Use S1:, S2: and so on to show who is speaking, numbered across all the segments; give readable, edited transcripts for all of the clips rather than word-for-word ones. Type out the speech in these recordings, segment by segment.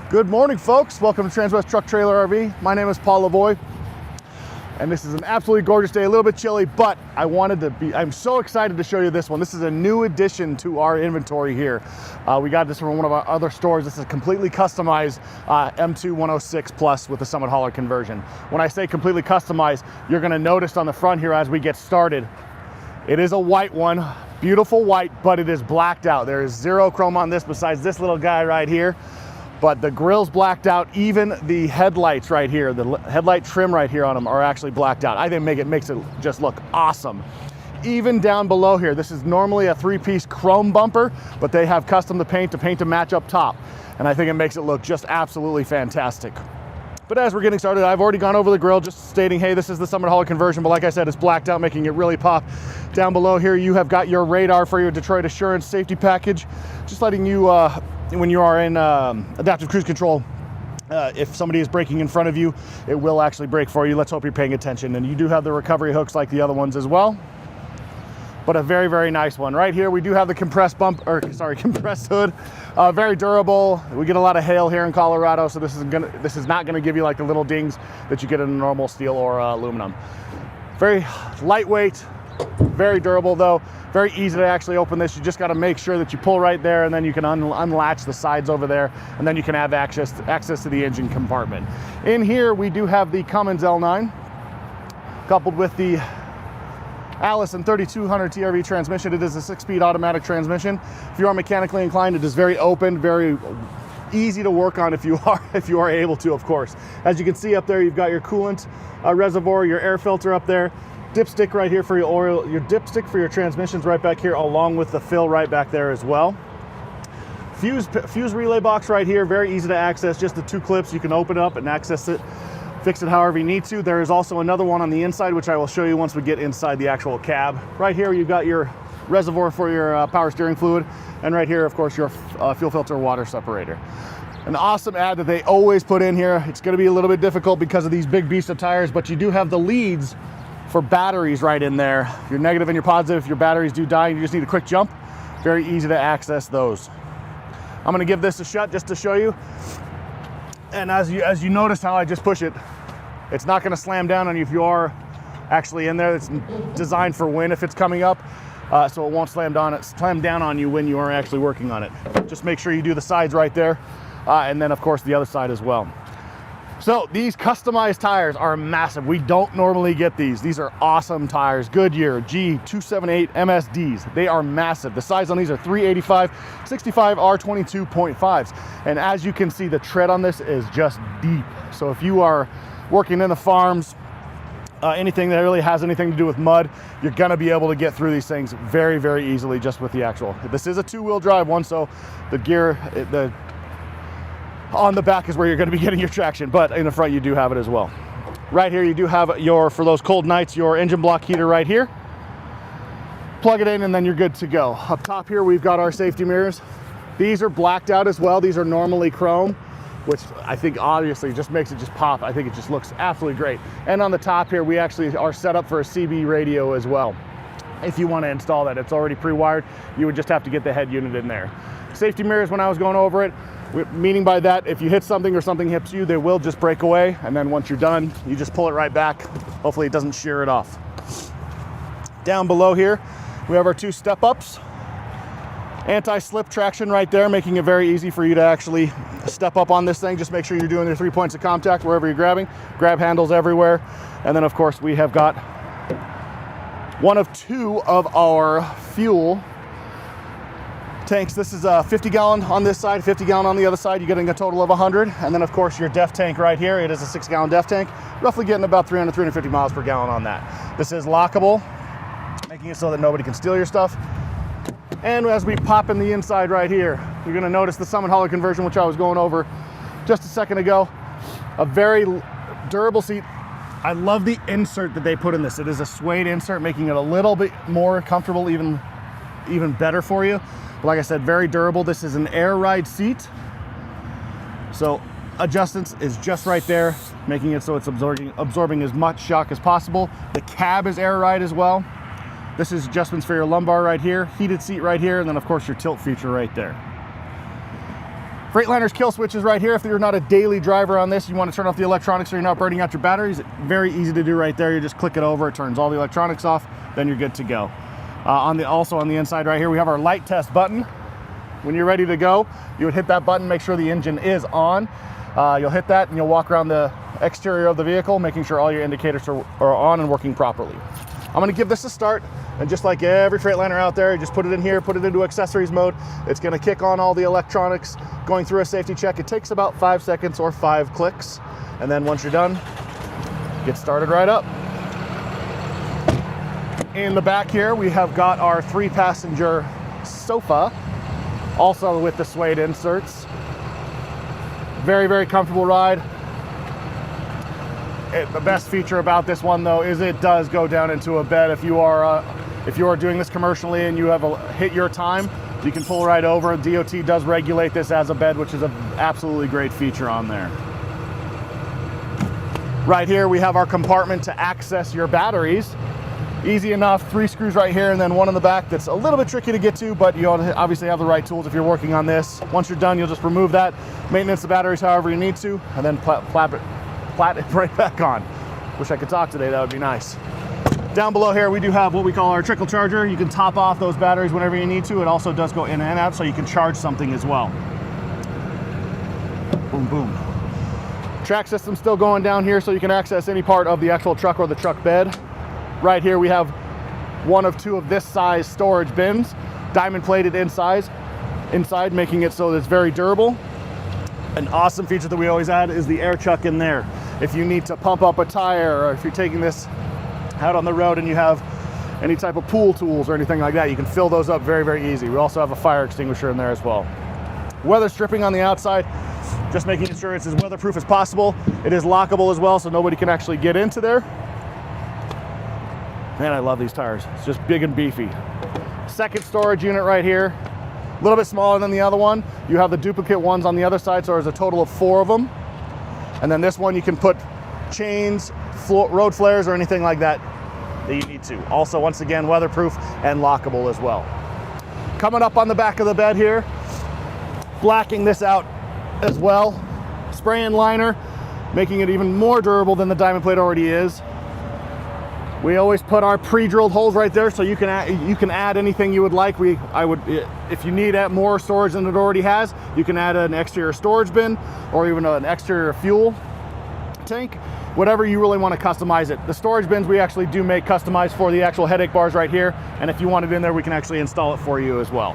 S1: Good morning, folks. Welcome to Transwest Truck Trailer RV. My name is Paul Lavoie, and this is an absolutely gorgeous day. A little bit chilly, but I'm so excited to show you this one. This is a new addition to our inventory here. We got this from one of our other stores. This is a completely customized M2 106 Plus with the Summit hauler conversion. When I say completely customized, you're gonna notice on the front here as we get started, it is a white one, beautiful white, but it is blacked out. There is zero chrome on this besides this little guy right here. But the grill's blacked out. Even the headlights right here, the headlight trim right here on them are actually blacked out. I think it makes it just look awesome. Even down below here, this is normally a three-piece chrome bumper, but they have custom paint to match up top. And I think it makes it look just absolutely fantastic. But as we're getting started, I've already gone over the grill, just stating, hey, this is the Summit hauler conversion, but like I said, it's blacked out, making it really pop. Down below here, you have got your radar for your Detroit Assurance safety package, just letting you, when you are in adaptive cruise control, if somebody is braking in front of you, it will actually brake for you. Let's hope you're paying attention. And you do have the recovery hooks like the other ones as well. But a very, very nice one. Right here, we do have the compressed hood. Very durable. We get a lot of hail here in Colorado, so this is not gonna give you like the little dings that you get in a normal steel or aluminum. Very lightweight, very durable though. Very easy to actually open this. You just got to make sure that you pull right there, and then you can unlatch the sides over there, and then you can have access to the engine compartment. In here, we do have the Cummins L9, coupled with the Allison 3200 TRV transmission. It is a 6-speed automatic transmission. If you are mechanically inclined, it is very open, very easy to work on if you are able to, of course. As you can see up there, you've got your coolant reservoir, your air filter up there. Dipstick right here for your oil, your dipstick for your transmissions right back here, along with the fill right back there as well. Fuse relay box right here, very easy to access, just the 2 clips. You can open it up and access it, fix it however you need to. There is also another one on the inside, which I will show you once we get inside the actual cab. Right here, you've got your reservoir for your power steering fluid, and right here, of course, your fuel filter water separator. An awesome add that they always put in here. It's gonna be a little bit difficult because of these big beast of tires, but you do have the leads for batteries right in there. Your negative and your positive, if your batteries do die, you just need a quick jump. Very easy to access those. I'm gonna give this a shot just to show you. And as you notice how I just push it, it's not gonna slam down on you if you are actually in there. It's designed for wind if it's coming up, so it won't slam down on you when you are actually working on it. Just make sure you do the sides right there, and then of course the other side as well. So these customized tires are massive. We don't normally get these. These are awesome tires. Goodyear G278 MSDs. They are massive. The size on these are 385, 65 R22.5s. And as you can see, the tread on this is just deep. So if you are working in the farms, anything that really has anything to do with mud, you're gonna be able to get through these things very, very easily just with the actual. This is a 2-wheel drive one, so the gear, on the back is where you're going to be getting your traction, but in the front you do have it as well. Right here you do have for those cold nights, your engine block heater right here. Plug it in and then you're good to go. Up top here we've got our safety mirrors. These are blacked out as well. These are normally chrome, which I think obviously just makes it just pop. I think it just looks absolutely great. And on the top here we actually are set up for a CB radio as well. If you want to install that, it's already pre-wired. You would just have to get the head unit in there. Safety mirrors, when I was going over it, meaning by that, if you hit something or something hits you, they will just break away. And then once you're done, you just pull it right back. Hopefully it doesn't shear it off. Down below here, we have our 2 step-ups. Anti-slip traction right there, making it very easy for you to actually step up on this thing. Just make sure you're doing your 3 points of contact wherever you're grabbing. Grab handles everywhere. And then of course we have got one of 2 of our fuel tanks. This is a 50-gallon on this side, 50-gallon on the other side. You're getting a total of 100. And then of course your DEF tank right here. It is a 6-gallon DEF tank, roughly getting about 300, 350 miles per gallon on that. This is lockable, making it so that nobody can steal your stuff. And as we pop in the inside right here, you're gonna notice the Summit hauler conversion, which I was going over just a second ago. A very durable seat. I love the insert that they put in this. It is a suede insert, making it a little bit more comfortable, even better for you. But like I said, very durable. This is an air ride seat. So adjustments is just right there, making it so it's absorbing as much shock as possible. The cab is air ride as well. This is adjustments for your lumbar right here, heated seat right here, and then of course your tilt feature right there. Freightliner's kill switch is right here. If you're not a daily driver on this, you want to turn off the electronics so you're not burning out your batteries. Very easy to do right there. You just click it over, it turns all the electronics off, then you're good to go. Also on the inside right here, we have our light test button. When you're ready to go, you would hit that button, make sure the engine is on. You'll hit that and you'll walk around the exterior of the vehicle, making sure all your indicators are on and working properly. I'm gonna give this a start, and just like every Freightliner out there, you just put it in here, put it into accessories mode. It's gonna kick on all the electronics, going through a safety check. It takes about 5 seconds or 5 clicks. And then once you're done, get started right up. In the back here, we have got our 3-passenger sofa, also with the suede inserts. Very, very comfortable ride. The best feature about this one though is it does go down into a bed. If you are doing this commercially and you have hit your time, you can pull right over. DOT does regulate this as a bed, which is an absolutely great feature on there. Right here we have our compartment to access your batteries. Easy enough, 3 screws right here and then one in the back that's a little bit tricky to get to, but you obviously have the right tools if you're working on this. Once you're done, you'll just remove that, maintenance the batteries however you need to, and then flat it right back on. Wish I could talk today, that would be nice. Down below here, we do have what we call our trickle charger. You can top off those batteries whenever you need to. It also does go in and out, so you can charge something as well. Boom, boom. Track system still going down here, so you can access any part of the actual truck or the truck bed. Right here, we have one of 2 of this size storage bins, diamond plated inside, making it so that it's very durable. An awesome feature that we always add is the air chuck in there. If you need to pump up a tire, or if you're taking this out on the road and you have any type of pool tools or anything like that, you can fill those up very, very easy. We also have a fire extinguisher in there as well. Weather stripping on the outside, just making sure it's as weatherproof as possible. It is lockable as well, so nobody can actually get into there. Man, I love these tires. It's just big and beefy. Second storage unit right here. A little bit smaller than the other one. You have the duplicate ones on the other side, so there's a total of 4 of them. And then this one you can put chains, road flares, or anything like that you need to. Also, once again, weatherproof and lockable as well. Coming up on the back of the bed here, blacking this out as well. Spray-in liner, making it even more durable than the diamond plate already is. We always put our pre-drilled holes right there, so you can add anything you would like. If you need more storage than it already has, you can add an exterior storage bin or even an exterior fuel tank, whatever you really want to customize it. The storage bins we actually do make customized for the actual headache bars right here, and if you want it in there, we can actually install it for you as well.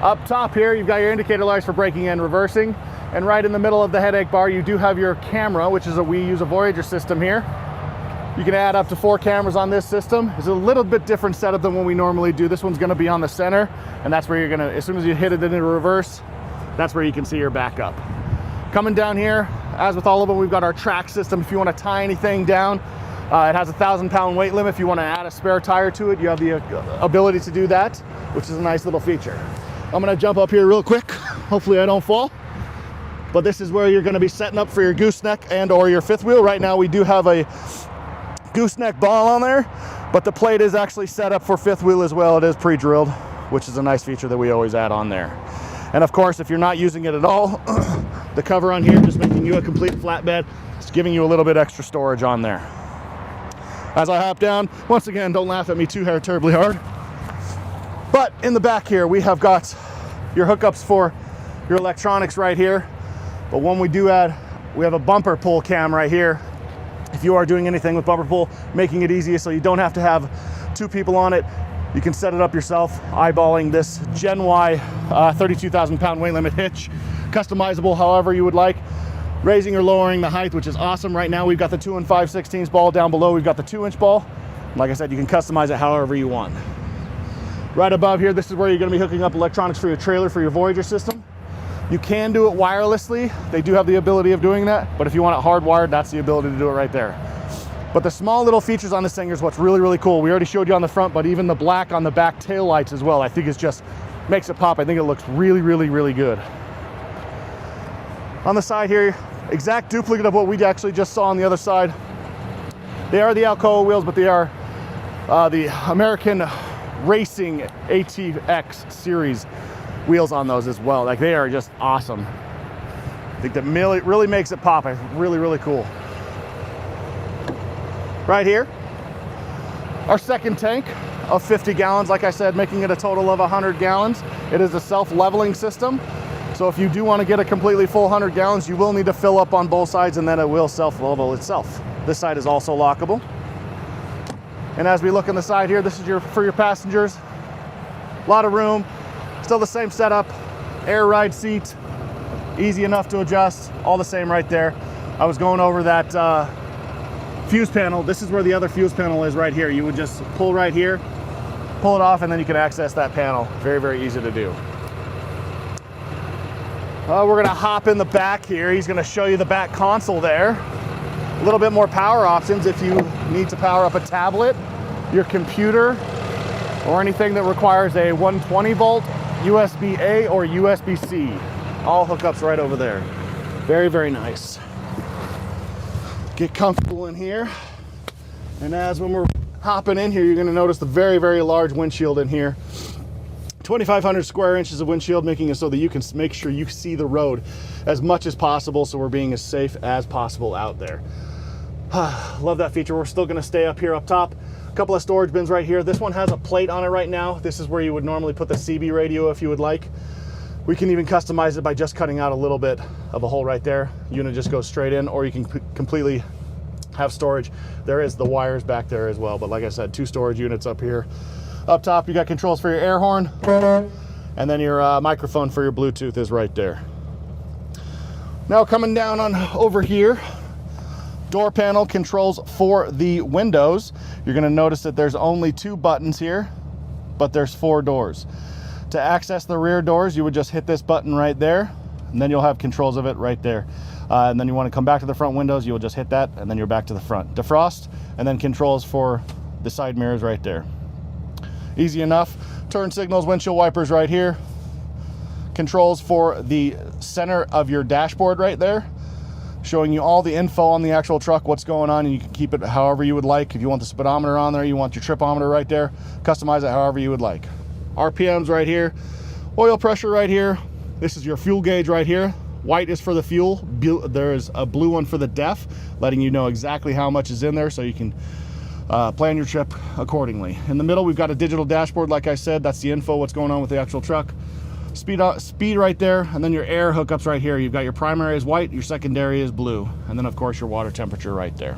S1: Up top here, you've got your indicator lights for braking and reversing, and right in the middle of the headache bar, you do have your camera, which is we use a Voyager system here. You can add up to 4 cameras on this system. It's a little bit different setup than what we normally do. This one's gonna be on the center, and that's where you're gonna, as soon as you hit it into reverse, that's where you can see your backup. Coming down here, as with all of them, we've got our track system. If you wanna tie anything down, it has a 1,000-pound weight limit. If you wanna add a spare tire to it, you have the ability to do that, which is a nice little feature. I'm gonna jump up here real quick. Hopefully I don't fall. But this is where you're gonna be setting up for your gooseneck and or your 5th wheel. Right now we do have a gooseneck ball on there, but the plate is actually set up for 5th wheel as well. It is pre-drilled, which is a nice feature that we always add on there. And of course, if you're not using it at all, the cover on here just making you a complete flatbed. It's giving you a little bit extra storage on there. As I hop down, once again, don't laugh at me too terribly hard. But in the back here, we have got your hookups for your electronics right here. But when we do add, we have a bumper pull cam right here. If you are doing anything with bumper pull, making it easier so you don't have to have 2 people on it, you can set it up yourself, eyeballing this Gen Y 32,000-pound weight limit hitch, customizable however you would like, raising or lowering the height, which is awesome. Right now we've got the 2 5/16 ball. Down below we've got the 2-inch ball. Like I said, you can customize it however you want. Right above here, this is where you're going to be hooking up electronics for your trailer, for your Voyager system. You can do it wirelessly. They do have the ability of doing that, but if you want it hardwired, that's the ability to do it right there. But the small little features on this thing is what's really, really cool. We already showed you on the front, but even the black on the back tail lights as well, I think it just makes it pop. I think it looks really, really, really good. On the side here, exact duplicate of what we actually just saw on the other side. They are the Alcoa wheels, but they are the American Racing ATX series wheels on those as well. Like, they are just awesome. I think that really makes it pop. It's really, really cool. Right here, our second tank of 50 gallons, like I said, making it a total of 100 gallons. It is a self-leveling system. So if you do want to get a completely full 100 gallons, you will need to fill up on both sides, and then it will self-level itself. This side is also lockable. And as we look on the side here, this is for your passengers. A lot of room, still the same setup, air ride seat, easy enough to adjust, all the same right there. I was going over that fuse panel. This is where the other fuse panel is right here. You would just pull right here, pull it off, and then you can access that panel. Very, very easy to do. We're gonna hop in the back here. He's gonna show you the back console there. A little bit more power options if you need to power up a tablet, your computer, or anything that requires a 120 volt, USB-A or USB-C. All hookups right over there. Very, very nice. Get comfortable in here. And when we're hopping in here, you're gonna notice the very, very large windshield in here. 2,500 square inches of windshield, making it so that you can make sure you see the road as much as possible, so we're being as safe as possible out there. Love that feature. We're still gonna stay up here up top. A couple of storage bins right here. This one has a plate on it right now. This is where you would normally put the CB radio if you would like. We can even customize it by just cutting out a little bit of a hole right there. Unit just goes straight in, or you can completely have storage. There is the wires back there as well, but like I said, 2 storage units up here. Up top, you got controls for your air horn, and then your microphone for your Bluetooth is right there. Now coming down on over here, door panel controls for the windows. You're gonna notice that there's only 2 buttons here, but there's 4 doors. To access the rear doors, you would just hit this button right there, and then you'll have controls of it right there. And then you wanna come back to the front windows, you'll just hit that, and then you're back to the front. Defrost, and then controls for the side mirrors right there. Easy enough. Turn signals, windshield wipers right here. Controls for the center of your dashboard right there, showing you all the info on the actual truck, what's going on, and you can keep it however you would like. If you want the speedometer on there, you want your tripometer right there, customize it however you would like. RPMs right here, oil pressure right here. This is your fuel gauge right here. White is for the fuel. There's a blue one for the DEF, letting you know exactly how much is in there, so you can plan your trip accordingly. In the middle, we've got a digital dashboard. Like I said, that's the info, what's going on with the actual truck. Speed right there, and then your air hookups right here. You've got your primary is white, your secondary is blue, and then of course your water temperature right there.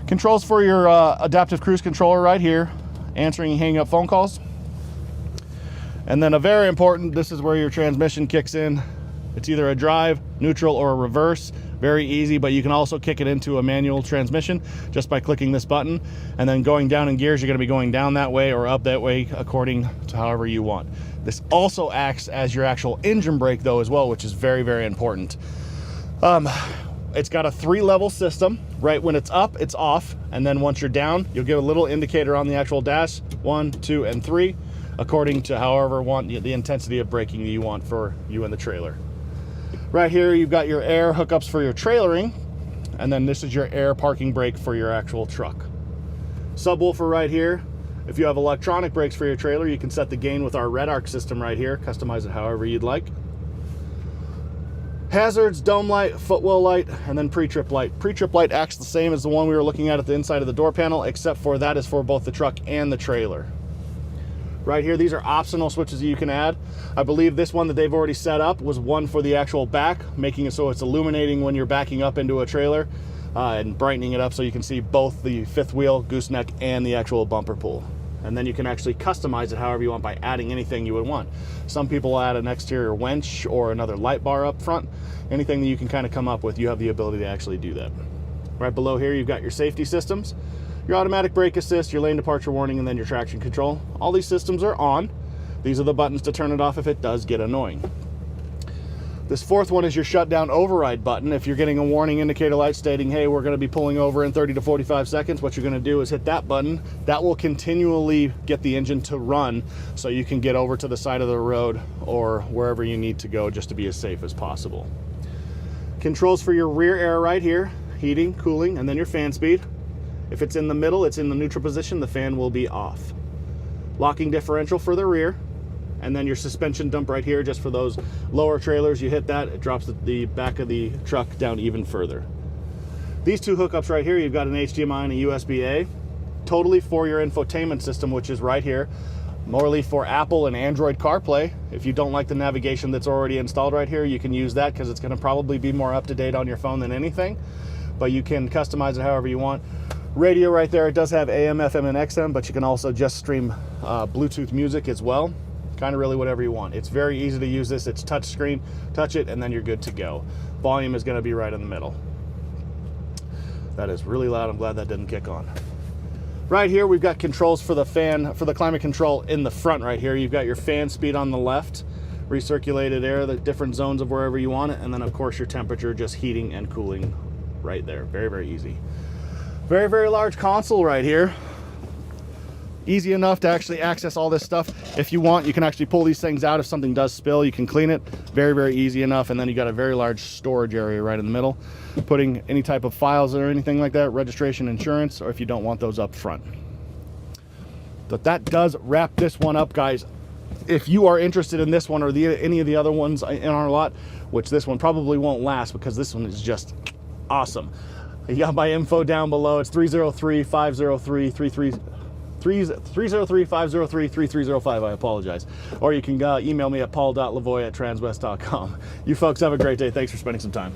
S1: Controls for your adaptive cruise controller right here, answering and hanging up phone calls. And then a very important, this is where your transmission kicks in. It's either a drive, neutral, or a reverse. Very easy, but you can also kick it into a manual transmission just by clicking this button. And then going down in gears, you're gonna be going down that way or up that way according to however you want. This also acts as your actual engine brake though as well, which is very, very important. It's got a 3-level system. Right when it's up, it's off. And then once you're down, you'll get a little indicator on the actual dash, 1, 2, and 3, according to however the intensity of braking you want for you and the trailer. Right here, you've got your air hookups for your trailering, and then this is your air parking brake for your actual truck. Subwoofer right here. If you have electronic brakes for your trailer, you can set the gain with our Red Arc system right here, customize it however you'd like. Hazards, dome light, footwell light, and then pre-trip light. Pre-trip light acts the same as the one we were looking at the inside of the door panel, except for that is for both the truck and the trailer. Right here, these are optional switches that you can add. I believe this one that they've already set up was one for the actual back, making it so it's illuminating when you're backing up into a trailer and brightening it up so you can see both the fifth wheel, gooseneck, and the actual bumper pull. And then you can actually customize it however you want by adding anything you would want. Some people add an exterior winch or another light bar up front. Anything that you can kind of come up with, you have the ability to actually do that. Right below here, you've got your safety systems, your automatic brake assist, your lane departure warning, and then your traction control. All these systems are on. These are the buttons to turn it off if it does get annoying. This fourth one is your shutdown override button. If you're getting a warning indicator light stating, hey, we're going to be pulling over in 30 to 45 seconds, what you're going to do is hit that button. That will continually get the engine to run so you can get over to the side of the road or wherever you need to go just to be as safe as possible. Controls for your rear air right here, heating, cooling, and then your fan speed. If it's in the middle, it's in the neutral position, the fan will be off. Locking differential for the rear. and then your suspension dump right here, just for those lower trailers. You hit that, it drops the back of the truck down even further. These two hookups right here, you've got an HDMI and a USB-A, totally for your infotainment system, which is right here. Morely for Apple and Android CarPlay. If you don't like the navigation that's already installed right here, you can use that because it's going to probably be more up to date on your phone than anything, but you can customize it however you want. Radio right there, it does have AM, FM, and XM, but you can also just stream Bluetooth music as well. Kind of really whatever you want. It's very easy to use this. It's touch screen, touch it, and then you're good to go. Volume is going to be right in the middle. That is really loud. I'm glad that didn't kick on. Right here, we've got controls for the fan, for the climate control in the front right here. You've got your fan speed on the left, recirculated air, the different zones of wherever you want it, and then of course your temperature, just heating and cooling right there. Very, very easy. Very, very large console right here. Easy enough to actually access all this stuff. If you want, you can actually pull these things out. If something does spill, you can clean it. Very, very easy enough. And then you got a very large storage area right in the middle. Putting any type of files or anything like that, registration, insurance, or if you don't want those up front. But that does wrap this one up, guys. If you are interested in this one or any of the other ones in our lot, which this one probably won't last because this one is just awesome. You got my info down below. It's 303-503-3305. I apologize. Or you can email me at paul.lavoie@transwest.com. You folks have a great day. Thanks for spending some time.